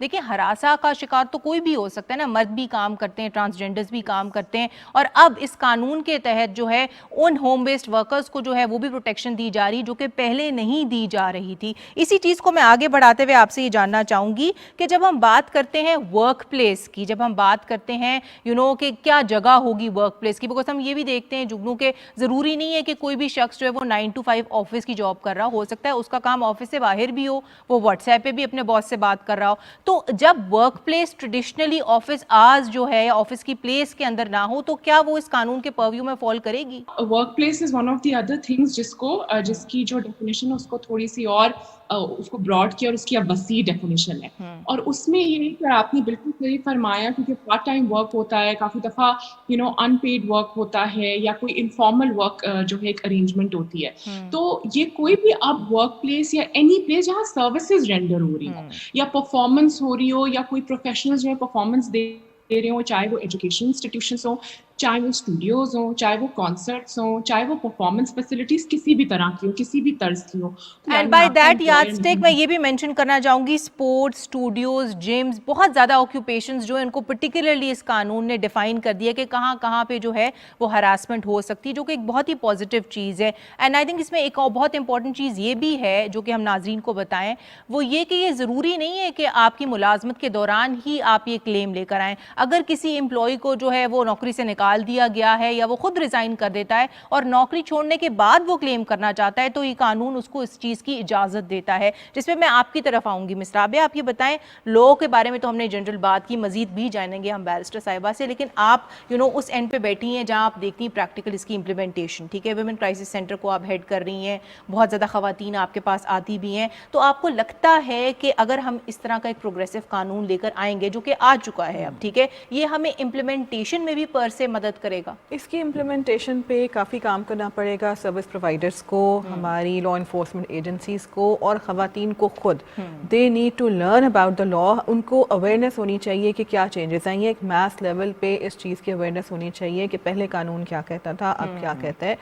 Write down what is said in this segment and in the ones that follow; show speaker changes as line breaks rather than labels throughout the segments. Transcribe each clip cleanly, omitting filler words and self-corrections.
دیکھیں ہراساں کا شکار تو کوئی بھی ہو سکتا ہے نا, مرد بھی کام کرتے ہیں, ٹرانسجینڈرز بھی کام کرتے ہیں, اور اب اس قانون کے تحت جو ہے ان ہوم بیسڈ ورکرز کو جو ہے وہ بھی پروٹیکشن دی جا رہی جو کہ پہلے نہیں دی جا رہی تھی. اسی چیز کو میں آگے بڑھاتے ہوئے آپ سے یہ جاننا چاہوں گی کہ جب ہم بات کرتے ہیں ورک پلیس کی, جب ہم بات کرتے ہیں کہ کیا جگہ ہوگی ورک پلیس کی, بیکاز ہم یہ بھی دیکھتے ہیں جگنوں کہ ضروری نہیں ہے کہ کوئی بھی شخص جو ہے وہ 9 to 5 آفس کی جاب کر رہا ہو سکتا ہے اس کا کام آفس سے باہر بھی ہو, وہ واٹس ایپ پہ بھی اپنے باس سے بات کر رہا ہو. تو جب work place traditionally office hours جو ہے آفس کی پلیس کے اندر نہ ہو تو کیا وہ اس قانون کے پرویو میں فال کرے گی؟
Work place is one of the other things جس کی جو ڈیفینیشن ہے اس کو تھوڑی سی اور اس کو براڈ کیا اور اس کی اب وسیع ڈیفینیشن ہے. اور اس میں یہ کہ آپ نے بالکل صحیح فرمایا, کیونکہ پارٹ ٹائم ورک ہوتا ہے, کافی دفعہ ان پیڈ ورک ہوتا ہے, یا کوئی انفارمل ورک جو ہے ایک ارینجمنٹ ہوتی ہے. تو یہ کوئی بھی اب ورک پلیس یا اینی پلیس جہاں سروسز رینڈر ہو رہی ہوں یا پرفارمنس ہو رہی ہو یا کوئی پروفیشنل جو ہے پرفارمنس دے رہے ہوں, چاہے وہ ایجوکیشن انسٹیٹیوشنس ہوں, چاہے وہ اسٹوڈیوز ہوں, چاہے وہ کانسرٹس ہوں, چاہے وہ پرفارمنس فیسلٹیز کسی بھی طرح کی ہوں, کسی بھی طرز کی ہوں.
And by that yardstick میں یہ بھی مینشن کرنا چاہوں گی اسپورٹس, اسٹوڈیوز, جمز, بہت زیادہ آکیوپیشنز جو ان کو پرٹیکولرلی اس قانون نے ڈیفائن کر دیا کہ کہاں کہاں پہ جو ہے وہ ہراسمنٹ ہو سکتی ہے, جو کہ ایک بہت ہی پازیٹیو چیز ہے. اینڈ آئی تھنک اس میں ایک اور بہت امپورٹنٹ چیز یہ بھی ہے جو کہ ہم ناظرین کو بتائیں, وہ یہ کہ یہ ضروری نہیں ہے کہ آپ کی ملازمت کے دوران ہی آپ یہ کلیم لے کر آئیں. اگر کسی امپلائی کو جو ہے وہ نوکری سے نکال دیا گیا ہے یا وہ خود ریزائن کر دیتا ہے اور نوکری چھوڑنے کے بعد وہ کلیم کرنا چاہتا ہے تو یہ قانون اس کو اس چیز کی اجازت دیتا ہے. جس میں آپ کی طرف آؤں گی مس رابعہ, آپ یہ بتائیں لا کے بارے میں تو ہم نے جنرل بات کی, مزید بھی جانیں گے ہم بیرسٹر صاحبہ سے, لیکن آپ اس اینڈ پہ بیٹھی ہیں جہاں آپ دیکھتی ہیں پریکٹیکل اس کی امپلیمنٹیشن. ٹھیک ہے, ویمن کرائسس سینٹر کو آپ ہیڈ کر رہی ہیں, بہت زیادہ خواتین آپ کے پاس آتی بھی ہیں, تو آپ کو لگتا ہے کہ اگر ہم اس طرح کا ایک پروگریسو قانون لے کر آئیں گے جو کہ آ چکا ہے اب, ٹھیک ہے, یہ ہمیں امپلیمنٹیشن میں بھی پر سے مدد کرے گا؟
اس کی امپلیمنٹیشن پہ کافی کام کرنا پڑے گا سروس پرووائڈرز کو, ہماری لا انفورسمنٹ ایجنسیز کو, اور خواتین کو خود. They need to learn about the law. ان کو اویئرنیس ہونی چاہیے کہ کیا چینجز ہیں, ایک میس لیول پہ اس چیز کی اویئرنیس ہونی چاہیے کہ پہلے قانون کیا کہتا تھا, اب کیا کہتا ہے,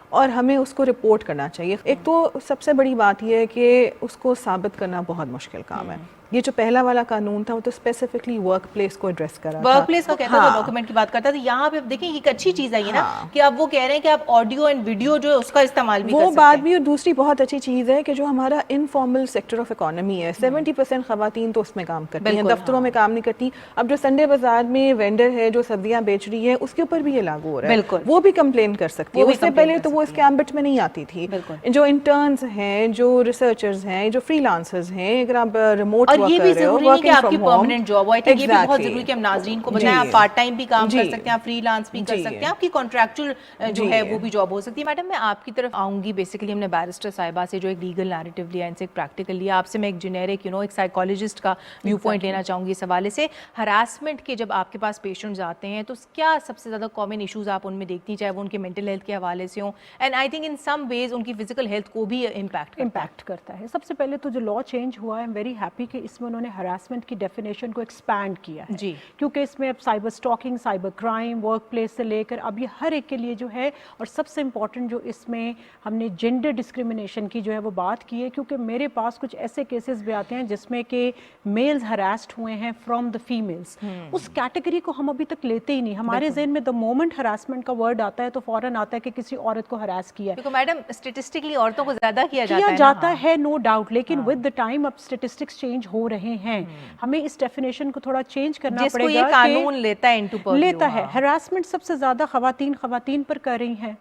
اور ہمیں اس کو رپورٹ کرنا چاہیے. ایک تو سب سے بڑی بات یہ ہے کہ اس کو ثابت کرنا بہت مشکل کام ہے. یہ جو پہلا والا قانون تھا وہ تو اسپیسیفکلی ورک پلیس کو ایڈریس کر رہا تھا,
ورک پلیس کا کہتا تھا, ڈاکیومنٹ کی بات کرتا تھا. یہاں پہ دیکھیں ایک اچھی چیز آئی ہے نا کہ اب وہ کہہ رہے ہیں کہ آپ آڈیو اینڈ ویڈیو جو ہے اس کا استعمال بھی کر سکتے ہیں.
وہ بات بھی, اور دوسری بہت اچھی چیز ہے کہ جو ہمارا انفارمل سیکٹر آف اکانومی ہے, 70% خواتین تو اس میں کام کرتی ہیں, دفتروں میں کام نہیں کرتی. اب جو سنڈے بازار میں وینڈر ہے جو سبزیاں بیچ رہی ہے اس کے اوپر بھی یہ لاگو ہو رہا ہے, وہ بھی کمپلین کر سکتی ہے. اس سے پہلے تو وہ اس کے ایمبٹ میں نہیں آتی تھی. جو انٹرنز ہیں, جو ریسرچرز ہیں, جو فری لانسرز ہیں, اگر آپ ریموٹ ورک کر رہے ہو,
کہ آپ کی پرماننٹ جاب ہو, یہ بھی بہت ضروری کہ ہم ناظرین کو بتائیں. آپ پارٹ ٹائم بھی کام کر سکتے ہیں, آپ فری لانس بھی کر سکتے ہیں, آپ کی کانٹریکچوئل جو ہے وہ بھی جاب ہو سکتی ہے. میڈم میں آپ کی طرف آؤں گی. بیسیکلی ہم نے بیرسٹر صاحبہ سے جو ایک لیگل نیریٹو لیا, ان سے ایک پریکٹیکل لیا, آپ سے میں ایک جنیرک ایک سائیکالوجسٹ کا ویو پوائنٹ لینا چاہوں گی اس حوالے سے. ہراسمنٹ کے جب آپ کے پاس پیشنٹس آتے ہیں تو کیا سب سے زیادہ کامن ایشوز آپ ان میں دیکھتی ہیں, چاہے وہ ان کے مینٹل ہیلتھ کے حوالے سے ہوں, اینڈ آئی تھنک ان سم ویز ان کی فزیکل ہیلتھ کو بھی امپیکٹ
کرتا ہے. سب سے پہلے تو جو لا چینج ہوا ہے, آئی ایم ویری ہیپی کہ اس میں انہوں نے ہراسمنٹ کی ڈیفینیشن کو ایکسپینڈ کیا ہے, کیونکہ اس میں اب cyber stalking, cyber crime, work place سے لے کر اب یہ ہر ایک کے لیے جو ہے, اور سب سے امپورٹنٹ جو اس میں ہم نے جینڈر ڈسکریمنیشن کی جو ہے وہ بات کی ہے, کیونکہ میرے پاس کچھ ایسے کیسز بھی آتے ہیں جس میں کہ میلز ہراسڈ ہوئے ہیں فرام دا فیمیلز. اس کیٹیگری کو ہم ابھی تک لیتے ہی نہیں. ہمارے ذہن میں دا مومنٹ ہراسمنٹ کا ورڈ آتا ہے تو فوراً آتا ہے کہ کسی عورت کو ہراس کیا ہے.
میڈم اسٹیٹسٹکلی عورتوں کو زیادہ کیا
جاتا ہے, نو ڈاؤٹ, لیکن ود دا ٹائم اب اسٹیٹسٹکس چینج ہو رہے ہیں. ہمیں اس ڈیفینیشن کو تھوڑا چینج کرنا پڑے گا.
یہ قانون لیتا ہے.
ہراسمنٹ سب سے زیادہ خواتین پر کر رہی ہیں,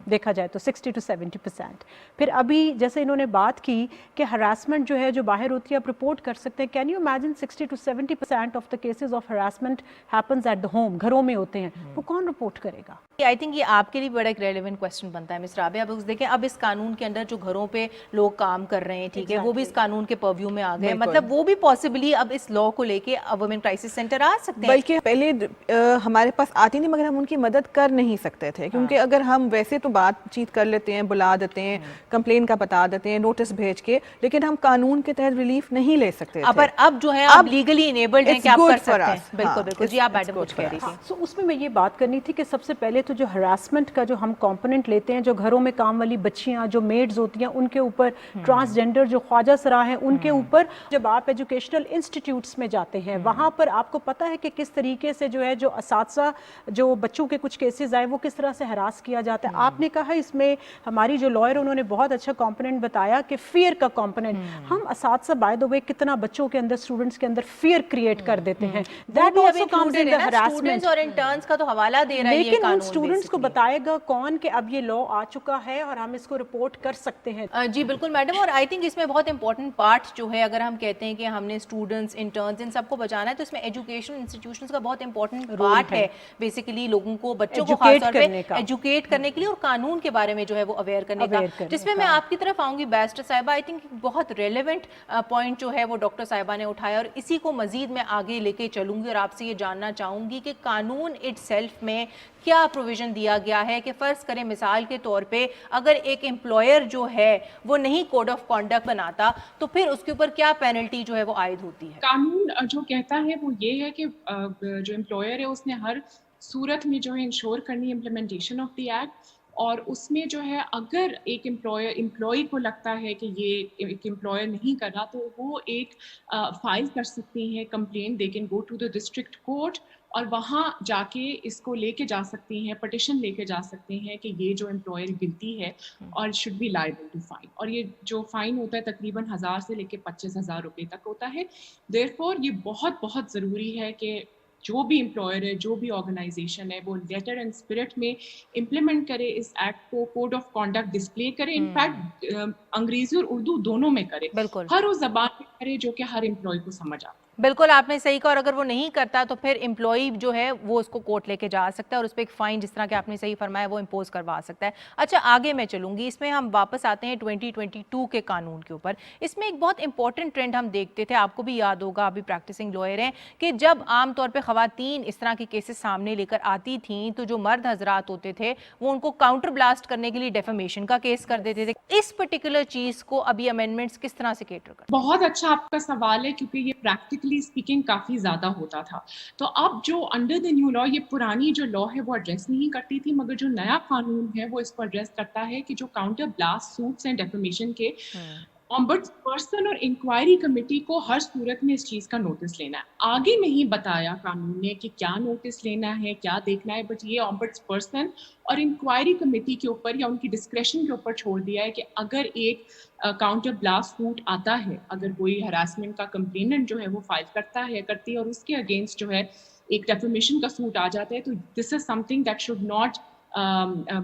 دیکھا جائے تو 60 to 70%. پھر ابھی جیسے انہوں نے بات کی کہ ہراسمنٹ جو ہے جو باہر ہوتی ہے آپ رپورٹ کر سکتے ہیں. Can you imagine 60 to 70% of the cases of harassment happens at the home, گھروں میں ہوتے ہیں, وہ کون رپورٹ کرے گا؟
آئی تھنک یہ آپ کے لیے بڑا ایک ریلیونٹ کوسچن بنتا ہے مس رابعہ. اب دیکھیں اب اس قانون کے اندر جو گھروں پہ لوگ کام کر رہے ہیں, ٹھیک ہے, وہ بھی اس قانون کے پرویو میں آ گئے, مطلب وہ بھی پاسبلی اب اس لا کو لے کے وومن کرائسس سینٹر آ سکتے ہیں.
بلکہ پہلے ہمارے پاس آتی نہیں, مگر ہم ان کی مدد کر نہیں سکتے تھے, کیونکہ اگر ہم ویسے تو بات چیت کر لیتے ہیں, بلا دیتے ہیں, کمپلین کا بتا دیتے ہیں نوٹس بھیج کے, لیکن ہم قانون کے تحت ریلیف نہیں لے سکتے تھے.
پر اب جو ہے آپ لیگلی انیبلڈ ہیں کہ آپ کر سکتے ہیں. بالکل بالکل جی, آپ میڈم کچھ کہہ رہی تھی.
سو اس میں یہ بات کرنی تھی کہ سب سے پہلے تو جو ہراسمنٹ کا جو ہم کمپوننٹ لیتے ہیں, جو گھروں میں کام والی بچیاں, جو میڈز ہوتی ہیں, ان کے اوپر, ٹرانسجینڈر جو خواجہ سرا ہیں ان کے اوپر, جب آپ ایجوکیشنل انسٹیٹیوٹس میں جاتے ہیں وہاں پر آپ کو پتہ ہے کہ کس طریقے سے جو ہے جو اساتذہ جو بچوں کے کچھ کیسز آئے وہ کس طرح سے ہراس کیا جاتا ہے. آپ نے کہا اس میں ہماری جو لائر انہوں نے بہت اچھا کمپوننٹ بتایا کہ فیئر کا کمپوننٹ. ہم اساتذہ بائی دی وے کتنا بچوں کے اندر, اسٹوڈنٹس کے اندر فیئر کریٹ کر دیتے ہیں. That also comes in the harassment.
اور انٹرنز کا تو حوالہ دے رہا ہے یہ
لیکن ان
قانون.
اسٹوڈنٹس کو بتائے گا کون کہ اب یہ لا آ چکا ہے اور ہم اس کو رپورٹ کر سکتے ہیں.
جی بالکل میڈم, اور آئی تھنک اس میں بہت امپورٹنٹ پارٹ جو ہے, اگر ہم کہتے ہیں کہ ہم نے اسٹوڈنٹس, انٹرنز, ان سب کو بچانا ہے, تو اس میں ایجوکیشن انسٹیٹیوشنز کا بہت امپورٹنٹ پارٹ ہے بیسیکلی لوگوں کو, بچوں کو خاص طور پہ ایجوکیٹ کرنے کے لیے اور قانون کے بارے میں جو ہے وہ اویئر کرنے کا. جس میں آپ کی طرف آؤں گی بیرسٹر صاحبہ, آئی تھنک بہت ریلیونٹ پوائنٹ جو ہے وہ ڈاکٹر صاحبہ نے اٹھایا, اور اسی کو مزید میں آگے لے کے چلوں گی اور آپ سے یہ جاننا چاہوں گی کہ قانون اٹ سیلف میں کیا پروویژن دیا گیا ہے کہ فرض کریں مثال کے طور پہ اگر ایک امپلائر جو ہے وہ نہیں کوڈ آف کانڈکٹ بناتا تو پھر اس کے اوپر کیا پینلٹی جو ہے وہ عائد ہوتی ہے.
قانون جو کہتا ہے وہ یہ ہے کہ جو امپلائر ہے اس نے ہر صورت میں جو ہے انشور کرنی امپلیمنٹیشن آف دی ایکٹ, اور اس میں جو ہے اگر ایک امپلائی کو لگتا ہے کہ یہ ایک امپلائر نہیں کر رہا تو وہ ایک فائل کر سکتے ہیں complain. They can go to the district court اور وہاں جا کے اس کو لے کے جا سکتے ہیں, پٹیشن لے کے جا سکتے ہیں کہ یہ جو امپلائر گلتی ہے اور should be liable to fine. اور یہ جو فائن ہوتا ہے تقریباً 1000 سے لے کے 25,000 روپے تک ہوتا ہے. دیئرفور یہ بہت بہت ضروری ہے کہ جو بھی امپلائر ہے, جو بھی آرگنائزیشن ہے, وہ لیٹر اینڈ اسپرٹ میں امپلیمنٹ کرے اس ایکٹ کو, کوڈ آف کانڈکٹ ڈسپلے کرے. انفیکٹ انگریزی اور اردو دونوں میں کرے, ہر اس زبان میں کرے جو کہ ہر امپلائی کو سمجھ آتا ہے.
بالکل آپ نے صحیح کہا, اور اگر وہ نہیں کرتا تو پھر امپلائی جو ہے وہ اس کو کورٹ لے کے جا سکتا ہے اور اس پہ ایک فائن, جس طرح کہ آپ نے صحیح فرمایا, وہ امپوز کروا سکتا ہے. اچھا آگے میں چلوں گی, اس میں ہم واپس آتے ہیں 2022 کے قانون کے اوپر. اس میں ایک بہت امپورٹنٹ ٹرینڈ ہم دیکھتے تھے, آپ کو بھی یاد ہوگا, آپ بھی پریکٹسنگ لائر ہیں, کہ جب عام طور پہ خواتین اس طرح کے کیسز سامنے لے کر آتی تھیں تو جو مرد حضرات ہوتے تھے وہ ان کو کاؤنٹر بلاسٹ کرنے کے لیے ڈیفیمیشن کا کیس کر دیتے تھے. اس پرٹیکولر چیز کو ابھی امینڈمنٹس کس طرح سے کیٹر کرتے ہیں؟
بہت اچھا آپ کا سوال ہے, کیونکہ یہ پریکٹیکلی اسپیکنگ کافی زیادہ ہوتا تھا. تو اب جو انڈر دی نیو لا, یہ پرانی جو لا ہے وہ ایڈریس نہیں کرتی تھی, مگر جو نیا قانون ہے وہ اس کو ایڈریس کرتا ہے کہ جو کاؤنٹر بلاسٹ سوٹس ہیں ڈیفیمیشن کے, ombuds پرسن اور انکوائری کمیٹی کو ہر صورت میں اس چیز کا نوٹس لینا ہے. آگے نہیں بتایا قانون نے کہ کیا نوٹس لینا ہے, کیا دیکھنا ہے, بٹ یہ ombuds پرسن اور انکوائری کمیٹی کے اوپر یا ان کی ڈسکریشن کے اوپر چھوڑ دیا ہے کہ اگر ایک کاؤنٹر بلاسٹ سوٹ آتا ہے, اگر کوئی ہراسمنٹ کا کمپلیننٹ جو ہے وہ فائل کرتا ہے کرتی ہے اور اس کے اگینسٹ جو ہے ایک ڈیفیمیشن کا سوٹ آ جاتا ہے, تو this is something that should not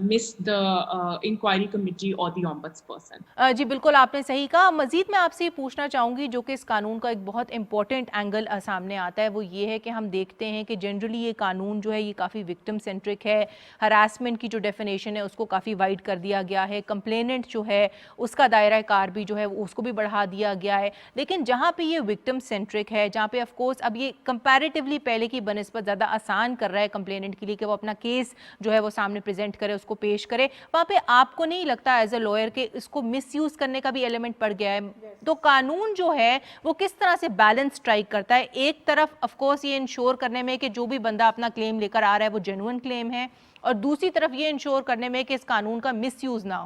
miss the inquiry committee or the ombuds person.
جی بالکل آپ نے صحیح کہا. مزید میں آپ سے یہ پوچھنا چاہوں گی, جو کہ اس قانون کا ایک بہت امپورٹنٹ اینگل سامنے آتا ہے, وہ یہ ہے کہ ہم دیکھتے ہیں کہ جنرلی یہ قانون جو ہے یہ کافی وکٹم سینٹرک ہے. ہراسمنٹ کی جو ڈیفینیشن ہے اس کو کافی وائڈ کر دیا گیا ہے, کمپلیننٹ جو ہے اس کا دائرہ کار بھی جو ہے اس کو بھی بڑھا دیا گیا ہے. لیکن جہاں پہ یہ وکٹم سینٹرک ہے, جہاں پہ آف کورس اب یہ کمپیریٹیولی پہلے کی بنسبت زیادہ آسان کر رہا ہے کمپلیننٹ کے لیے کہ وہ اپنا کیس جو ہے وہ سامنے پریزنٹ کرے, اس کو پیش کرے, وہاں پہ آپ کو نہیں لگتا ایز اے لائر کہ اس کو مس یوز کرنے کا بھی ایلیمنٹ پڑ گیا ہے؟ تو قانون جو ہے وہ کس طرح سے بیلنس اسٹرائک کرتا ہے, ایک طرف آف کورس یہ انشور کرنے میں کہ جو بھی بندہ اپنا کلیم لے کر آ رہا ہے وہ جینوئن کلیم ہے, اور دوسری طرف یہ انشور کرنے میں کہ اس قانون کا مس یوز نہ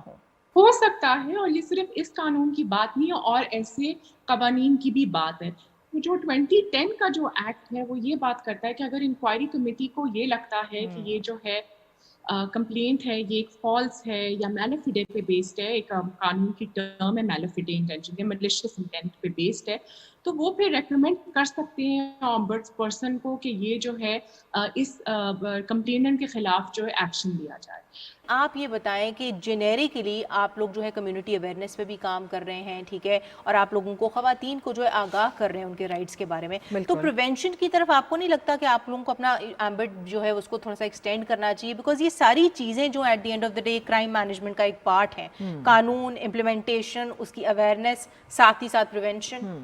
ہو سکتا ہے. اور یہ صرف اس قانون کی بات نہیں ہے, اور ایسے قوانین کی بھی بات ہے. جو 2010 کا جو ایکٹ ہے وہ یہ بات کرتا ہے کہ اگر انکوائری کمیٹی کو یہ لگتا ہے کہ یہ جو ہے کمپلینٹ ہے یہ ایک فالس ہے یا میلیفیڈے پہ بیسڈ ہے, ایک قانون کی ٹرم ہے میلیفیڈے انٹینشن, میلیشیس انٹینٹ پہ بیسڈ ہے, تو وہ پھر ریکمینڈ کر سکتے ہیں ombuds پرسن کو کہ یہ جو ہے اس کمپلیننٹ کے خلاف جو ہے ایکشن لیا جائے.
آپ یہ بتائیں کہ جنیریکلی آپ لوگ جو ہے کمیونٹی اویئرنیس پہ بھی کام کر رہے ہیں, ٹھیک ہے, اور آپ لوگوں کو, خواتین کو جو ہے آگاہ کر رہے ہیں ان کے رائٹس کے بارے میں, تو پریونشن کی طرف آپ کو نہیں لگتا کہ آپ لوگوں کو اپنا ایمبٹ جو ہے اس کو تھوڑا سا ایکسٹینڈ کرنا چاہیے؟ بیکاز یہ ساری چیزیں جو at the end of the day crime management کا ایک پارٹ ہیں, قانون, امپلیمنٹیشن, اس کی اویئرنیس, ساتھ ہی ساتھ پریونشن.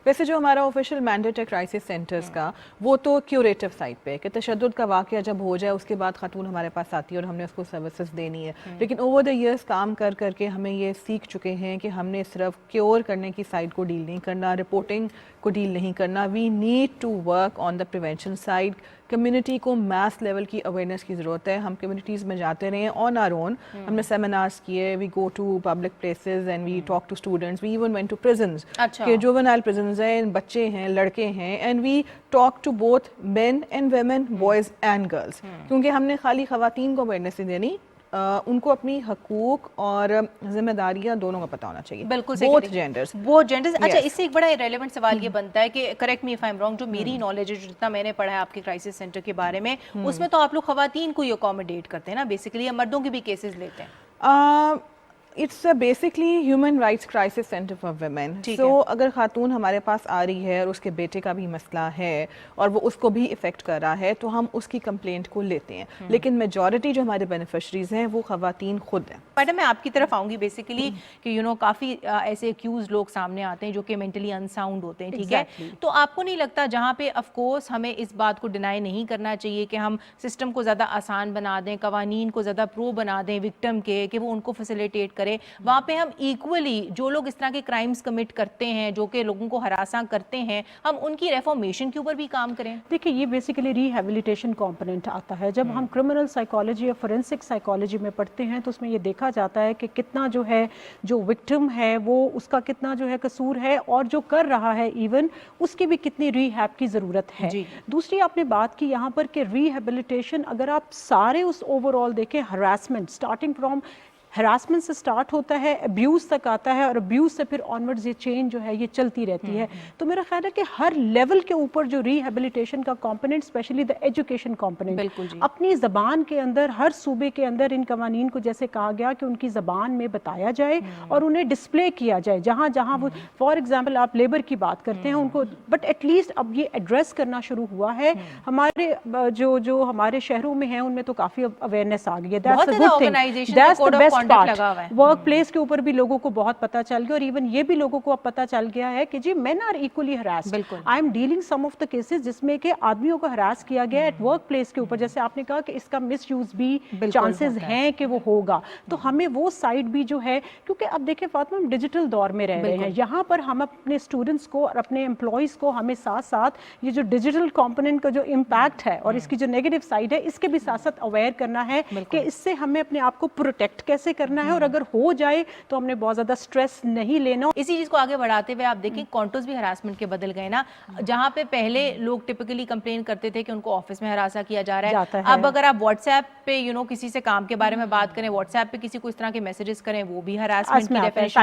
ویسے جو ہمارا آفیشیل مینڈیٹ ہے کرائسس سینٹرز کا وہ تو کیوریٹو سائڈ پہ کہ تشدد کا واقعہ جب ہو جائے اس کے بعد خاتون ہمارے پاس آتی ہے اور ہم نے اس کو سروسز دینی ہے. لیکن اوور دا ایئرس کام کر کر کے ہمیں یہ سیکھ چکے ہیں کہ ہم نے صرف کیور کرنے کی سائڈ کو ڈیل نہیں کرنا, رپورٹنگ کو ڈیل نہیں کرنا. We need to work on the prevention side. Community کو میس لیول کی اویئرنیس کی ضرورت ہے. ہم کمیونٹیز میں جاتے رہے ہیں آن آر اون, ہم نے سیمینارز کیے, we go to public places and we talk to students, we even went to prisons کہ جوونائل پرزنز ہیں, بچے ہیں, لڑکے ہیں, and we talk to both men and women, boys and girls. کیونکہ ہم نے خالی خواتین کو اویئرنیس نہیں دینی, ان کو اپنی حقوق اور ذمہ داریاں دونوں کا پتہ ہونا چاہیے.
بالکل
بوتھ جینڈرز.
اچھا, اس سے ایک بڑا ریلیونٹ سوال یہ بنتا ہے کہ correct me if I am wrong, جو میری نالج ہے, جو جتنا میں نے پڑھا ہے آپ کے کرائسس سینٹر کے بارے میں, اس میں تو آپ لوگ خواتین کو ہی اکوموڈیٹ کرتے ہیں نا بیسیکلی, یا مردوں کے بھی کیسز لیتے ہیں؟
It's basically human rights crisis centre for women. So اگر خاتون ہمارے پاس آ رہی ہے اور اس کے بیٹے کا بھی مسئلہ ہے اور وہ اس کو بھی افیکٹ کر رہا ہے تو ہم اس کی کمپلینٹ کو لیتے ہیں, لیکن میجورٹی جو ہمارے بینیفیشریز ہیں وہ خواتین خود ہیں.
میڈم میں آپ کی طرف آؤں گی بیسیکلی کہ کافی ایسے ایکیوز لوگ سامنے آتے ہیں جو کہ مینٹلی انساؤنڈ ہوتے ہیں, ٹھیک ہے, تو آپ کو نہیں لگتا جہاں پہ آف کورس ہمیں اس بات کو ڈینائی نہیں کرنا چاہیے کہ ہم سسٹم کو زیادہ آسان بنا دیں, قوانین کو زیادہ پرو بنا دیں وکٹم کے, کہ وہ ان کو فیسیلیٹیٹ کرے, وہاں پہ ہم ایکولی جو لوگ اس طرح کے کرائمز کمٹ کرتے ہیں, جو کہ لوگوں کو ہراساں کرتے ہیں, ہم ان کی ریفارمیشن کے اوپر بھی کام کریں؟
دیکھیں یہ بیسیکلی ریہیبلیٹیشن کمپوننٹ آتا ہے. جب ہم کرمنل سائیکالوجی یا فورینسک سائیکالوجی میں پڑھتے ہیں تو اس میں یہ دیکھا جاتا ہے کہ کتنا جو ہے جو وکٹم ہے وہ اس کا کتنا جو ہے قصور ہے, اور جو کر رہا ہے ایون اس کی بھی کتنی ریہیب کی ضرورت ہے. دوسری آپ نے بات کی یہاں پر کہ ریہیبلیٹیشن, اگر آپ سارے اس اوور آل دیکھیں, ہراسمنٹ اسٹارٹنگ فرام ہراسمنٹ سے سٹارٹ ہوتا ہے, ابیوز تک آتا ہے, اور ابیوز سے پھر آنورڈز یہ چین جو ہے یہ چلتی رہتی ہے. تو میرا خیال ہے کہ ہر لیول کے اوپر جو ریہیبلیٹیشن کا component, especially the education component, اپنی زبان کے اندر, ہر صوبے کے اندر ان قوانین کو جیسے کہا گیا کہ ان کی زبان میں بتایا جائے اور انہیں ڈسپلے کیا جائے جہاں جہاں وہ, فار ایگزامپل آپ لیبر کی بات کرتے ہیں ان کو, بٹ ایٹ لیسٹ اب یہ ایڈریس کرنا شروع ہوا ہے. ہمارے جو ہمارے شہروں میں ہیں ان میں تو کافی اویئرنیس آ گئی ہے. That's a good thing, that's the best part. Work place کے اوپر بھی لوگوں کو بہت پتہ چل گیا, اور ایون یہ بھی لوگوں کو اب پتہ چل گیا ہے کہ جی men are equally harassed. I am dealing some of the cases جس میں کہ آدمیوں کو ہراس کیا گیا ایٹ ورک پلیس کے اوپر, جیسے آپ نے کہا کہ اس کا مس یوز بھی چانسز ہیں کہ وہ ہوگا. تو ہمیں وہ سائڈ بھی جو ہے, کیونکہ اب دیکھیں فاطمہ ہم ڈیجیٹل دور میں رہ رہے ہیں, یہاں پر ہم اپنے اسٹوڈنٹس کو اور اپنے امپلائیز کو ہمیں ساتھ ساتھ یہ جو ڈیجیٹل کمپوننٹ کا جو امپیکٹ ہے اور اس کی جو نیگیٹو سائڈ ہے اس کے بھی ساتھ ساتھ اویئر کرنا ہے کہ اس سے ہمیں اپنے آپ کو پروٹیکٹ کیسے کرنا ہے, اور اگر ہو جائے تو ہم نے بہت زیادہ سٹریس نہیں لینا.
اسی چیز کو آگے بڑھاتے ہوئے آپ دیکھیں کانٹورز بھی ہراسمنٹ کے بدل گئے نا, جہاں پہ پہلے لوگ ٹپکلی کمپلین کرتے تھے کہ ان کو آفس میں ہراساں کیا جا رہا ہے, اب اگر آپ واٹس ایپ پہ کسی سے کام کے بارے میں بات کریں, واٹس ایپ پہ کسی کو اس طرح کے میسیجز کریں, وہ بھی ہراسمنٹ کی ڈیفینیشن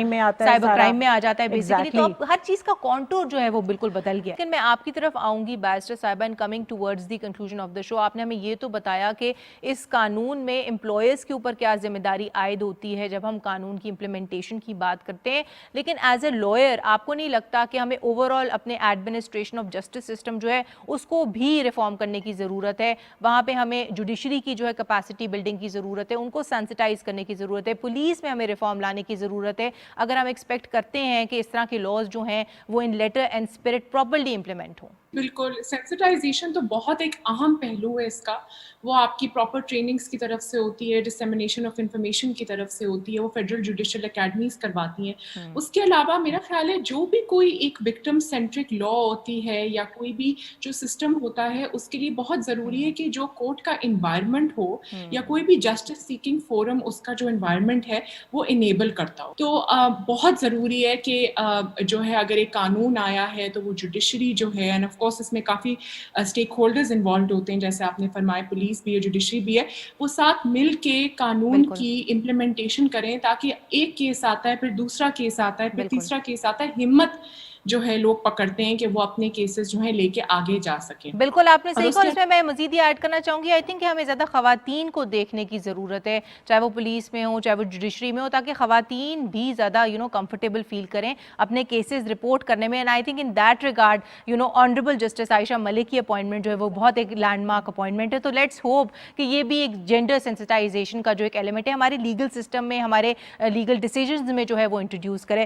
میں سائبر کرائم میں آ جاتا ہے بیسیکلی. تو اب ہر چیز کا کانٹور جو ہے وہ بالکل بدل گیا. لیکن میں آپ کی طرف آؤں گی بیرسٹر صاحبہ, and coming towards the conclusion of the show, آپ نے ہمیں یہ تو بتایا کہ اس قانون میں امپلائیز کے اوپر کیا ذمہ داری عائد ہوتی ہے جب ہم قانون کی امپلیمنٹیشن کی بات کرتے ہیں, لیکن ایز اے لائر آپ کو نہیں لگتا کہ ہمیں اوور آل اپنے ایڈمنسٹریشن آف جسٹس سسٹم جو ہے اس کو بھی ریفارم کرنے کی ضرورت ہے؟ وہاں پہ ہمیں جوڈیشری کی جو ہے کیپیسٹی بلڈنگ کی ضرورت ہے, ان کو سینسٹائز کرنے کی ضرورت ہے, پولیس میں ہمیں ریفارم لانے کی ضرورت ہے, اگر ہم ایکسپیکٹ کرتے ہیں کہ اس طرح کے لاز جو ہیں وہ in letter and spirit properly implement ہوں.
بالکل, سینسٹائزیشن تو بہت ایک اہم پہلو ہے اس کا. وہ آپ کی پراپر ٹریننگز کی طرف سے ہوتی ہے, ڈسیمینیشن آف انفارمیشن کی طرف سے ہوتی ہے, وہ فیڈرل جوڈیشل اکیڈمیز کرواتی ہیں. اس کے علاوہ میرا خیال ہے جو بھی کوئی ایک وکٹم سینٹرک لا ہوتی ہے یا کوئی بھی جو سسٹم ہوتا ہے, اس کے لیے بہت ضروری ہے کہ جو کورٹ کا انوائرمنٹ ہو یا کوئی بھی جسٹس سیکنگ فورم اس کا جو انوائرمنٹ ہے وہ انیبل کرتا ہو. تو بہت ضروری ہے کہ جو ہے اگر ایک قانون آیا ہے تو وہ جوڈیشری جو ہے, اینڈ آف کورس اس میں کافی اسٹیک ہولڈرز انوالوڈ ہوتے ہیں, جیسے آپ نے فرمایا پولیس بھی ہے, جوڈیشری بھی ہے, وہ ساتھ مل کے قانون کی امپلیمنٹیشن کریں تاکہ ایک کیس آتا ہے, پھر دوسرا کیس آتا ہے, پھر تیسرا کیس آتا ہے, ہمت جو ہے لوگ پکڑتے ہیں کہ وہ اپنے کیسز جو ہیں لے کے آگے جا سکیں.
بالکل آپ نے صحیح کہا. اس میں مزید یہ ایڈ کرنا چاہوں گی, آئی تھنک کہ ہمیں زیادہ خواتین کو دیکھنے کی ضرورت ہے, چاہے وہ پولیس میں ہو چاہے وہ جوڈیشری میں ہو, تاکہ خواتین بھی زیادہ کمفرٹیبل فیل کریں اپنے کیسز رپورٹ کرنے میں. And I think in that regard honourable justice Ayesha Malik کی اپوائنٹمنٹ جو ہے وہ بہت ایک لینڈ مارک اپوائنٹمنٹ ہے. تو لیٹس ہوپ کہ یہ بھی ایک جینڈر سینسٹائزیشن کا جو ایک ایلیمنٹ ہے ہمارے لیگل سسٹم میں, ہمارے لیگل ڈیسیجنز میں جو ہے وہ انٹروڈیوس کرے.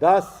10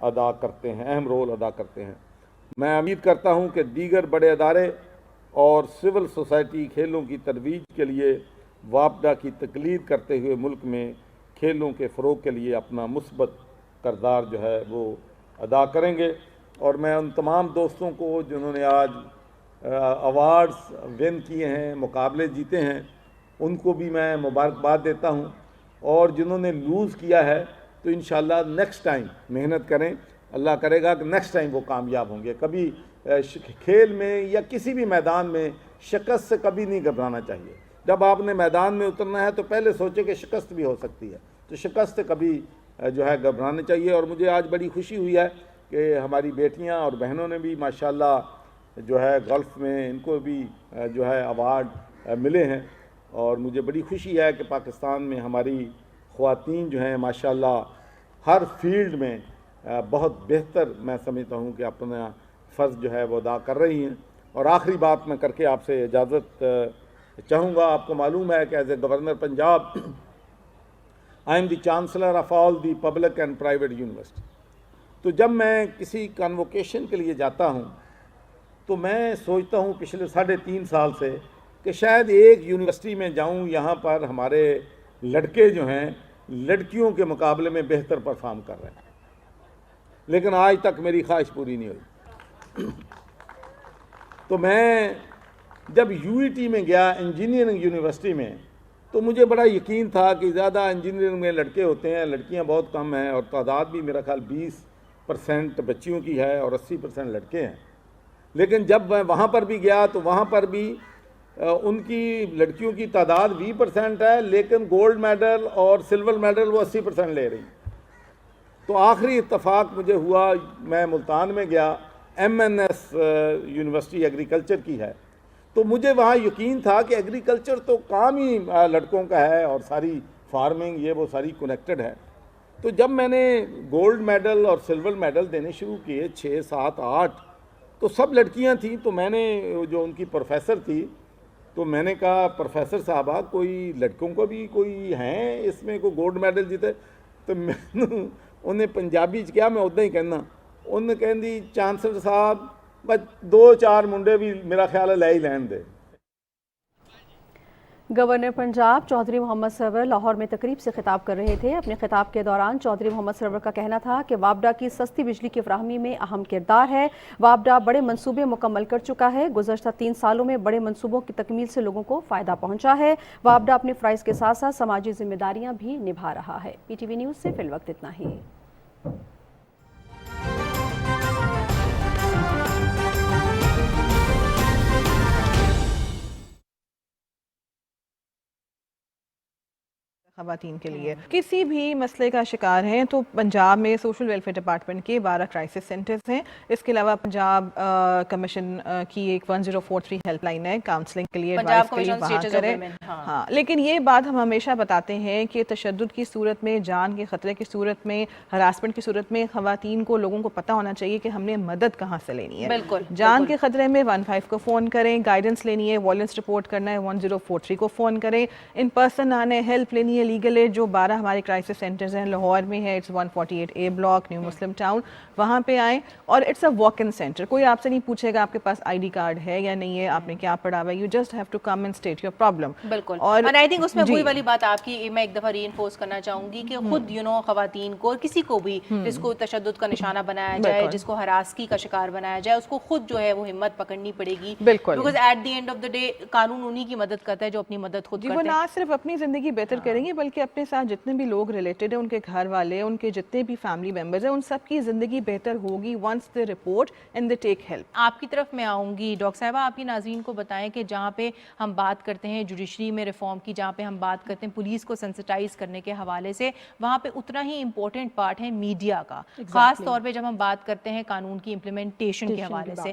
ادا کرتے ہیں، اہم رول ادا کرتے ہیں۔ میں امید کرتا ہوں کہ دیگر بڑے ادارے اور سول سوسائٹی کھیلوں کی ترویج کے لیے وابڈا کی تقلید کرتے ہوئے ملک میں کھیلوں کے فروغ کے لیے اپنا مثبت کردار جو ہے وہ ادا کریں گے۔ اور میں ان تمام دوستوں کو جنہوں نے آج ایوارڈز ون کیے ہیں، مقابلے جیتے ہیں، ان کو بھی میں مبارکباد دیتا ہوں، اور جنہوں نے لوز کیا ہے تو انشاءاللہ نیکسٹ ٹائم محنت کریں، اللہ کرے گا کہ نیکسٹ ٹائم وہ کامیاب ہوں گے۔ کبھی کھیل میں یا کسی بھی میدان میں شکست سے کبھی نہیں گھبرانا چاہیے۔ جب آپ نے میدان میں اترنا ہے تو پہلے سوچے کہ شکست بھی ہو سکتی ہے، تو شکست سے کبھی جو ہے گھبرانا چاہیے۔ اور مجھے آج بڑی خوشی ہوئی ہے کہ ہماری بیٹیاں اور بہنوں نے بھی ماشاءاللہ جو ہے گولف میں ان کو بھی جو ہے ایوارڈ ملے ہیں، اور مجھے بڑی خوشی ہے کہ پاکستان میں ہماری خواتین جو ہیں ماشاءاللہ ہر فیلڈ میں بہت بہتر میں سمجھتا ہوں کہ اپنا فرض جو ہے وہ ادا کر رہی ہیں۔ اور آخری بات میں کر کے آپ سے اجازت چاہوں گا۔ آپ کو معلوم ہے کہ as a governor Punjab I am the chancellor of all the public and private university. تو جب میں کسی کنووکیشن کے لیے جاتا ہوں تو میں سوچتا ہوں پچھلے 3.5 سال سے کہ شاید ایک یونیورسٹی میں جاؤں، یہاں پر ہمارے لڑکے جو ہیں لڑکیوں کے مقابلے میں بہتر پرفارم کر رہے ہیں، لیکن آج تک میری خواہش پوری نہیں ہوئی۔ تو میں جب یو ای ٹی میں گیا انجینئرنگ یونیورسٹی میں، تو مجھے بڑا یقین تھا کہ زیادہ انجینئرنگ میں لڑکے ہوتے ہیں، لڑکیاں بہت کم ہیں، اور تعداد بھی میرا خیال 20% بچیوں کی ہے اور 80% لڑکے ہیں۔ لیکن جب میں وہاں پر بھی گیا تو وہاں پر بھی ان کی لڑکیوں کی تعداد 20% ہے، لیکن گولڈ میڈل اور سلور میڈل وہ 80% لے رہی ہیں۔ تو آخری اتفاق مجھے ہوا، میں ملتان میں گیا، MNS یونیورسٹی ایگریکلچر کی ہے، تو مجھے وہاں یقین تھا کہ ایگریکلچر تو کام ہی لڑکوں کا ہے، اور ساری فارمنگ یہ وہ ساری کنیکٹڈ ہے۔ تو جب میں نے گولڈ میڈل اور سلور میڈل دینے شروع کیے 6 7 8 تو سب لڑکیاں تھیں۔ تو میں نے جو ان کی پروفیسر تھی تو میں نے کہا پروفیسر صاحبہ کوئی لڑکوں کو بھی کوئی ہیں اس میں کوئی گولڈ میڈل جیتے؟ تو میں انہیں پنجابی کیا میں ادھر ہی کہنا، انہوں نے کہندی چانسلر صاحب بس 2-4 منڈے بھی میرا خیال ہے لے ہی لین دے۔
گورنر پنجاب چودھری محمد سرور لاہور میں تقریب سے خطاب کر رہے تھے۔ اپنے خطاب کے دوران چودھری محمد سرور کا کہنا تھا کہ وابڈا کی سستی بجلی کی فراہمی میں اہم کردار ہے۔ وابڈا بڑے منصوبے مکمل کر چکا ہے۔ گزشتہ 3 سالوں میں بڑے منصوبوں کی تکمیل سے لوگوں کو فائدہ پہنچا ہے۔ وابڈا اپنے فرائض کے ساتھ ساتھ سماجی ذمہ داریاں بھی نبھا رہا ہے۔ PTV نیوز سے فی الوقت اتنا ہی۔
خواتین کے لیے کسی بھی مسئلے کا شکار ہیں تو پنجاب میں سوشل ویلفیئر ڈپارٹمنٹ کے 12 کرائسس سینٹرز ہیں۔ اس کے علاوہ پنجاب کمیشن کی ایک 1043 ہیلپ لائن ہے کاؤنسلنگ کے لیے، ایڈوائس کے لیے، وہاں کریں۔ ہاں، لیکن یہ بات ہم ہمیشہ بتاتے ہیں کہ تشدد کی صورت میں، جان کے خطرے کی صورت میں، ہراسمنٹ کی صورت میں خواتین کو، لوگوں کو پتہ ہونا چاہیے کہ ہم نے مدد کہاں سے لینی ہے۔ جان کے خطرے میں 15 کو فون کریں، گائیڈنس لینی ہے، وائلنس رپورٹ کرنا ہے 1043 کو فون کریں، ان پرسن آنے ہیلپ لینی ہے لیگل ایڈ۔ جو 12 ہمارے کرائسس سینٹرز ہیں لاہور میں ہے، it's 148A block new Muslim town, وہاں پہ آئیں، اور it's a walk in center. کوئی آپ سے نہیں پوچھے گا آپ کے پاس ID کارڈ ہے یا نہیں ہے، آپ نے کیا پڑھا ہوا ہے، you just have to come and state your problem.
بالکل، اور آئی تھنک اس میں وہی والی بات آپ کی میں ایک دفعہ ری انفورس کرنا چاہوں گی کہ خود خواتین کو، کسی کو بھی جس کو تشدد کا نشانہ بنایا جائے، جس کو ہراسگی کا شکار بنایا جائے، اس کو خود جو ہے وہ ہمت پکڑنی پڑے گی، because at the end of the day قانون انہی کی مدد کرتا ہے جو اپنی مدد خود کرتے ہیں۔
وہ نہ صرف اپنی زندگی بہتر کریں گی بلکہ اپنے ساتھ جتنے بھی لوگ ریلیٹڈ ہیں، ان کے گھر والے، ان کے جتنے بھی فیملی ممبرز ہیں، ان سب کی زندگی بہتر ہوگی once they report and they take help۔
آپ کی طرف میں آؤں گی ڈاکٹر صاحبہ، آپ کی ناظرین کو بتائیں کہ جہاں پہ ہم بات کرتے ہیں جوڈیشری میں ریفارم کی، جہاں پہ ہم بات کرتے ہیں پولیس کو سینسٹائز کرنے کے حوالے سے، وہاں پہ اتنا ہی امپورٹنٹ پارٹ ہے میڈیا کا، خاص طور پہ جب ہم بات کرتے ہیں قانون کی امپلیمنٹیشن کے حوالے سے،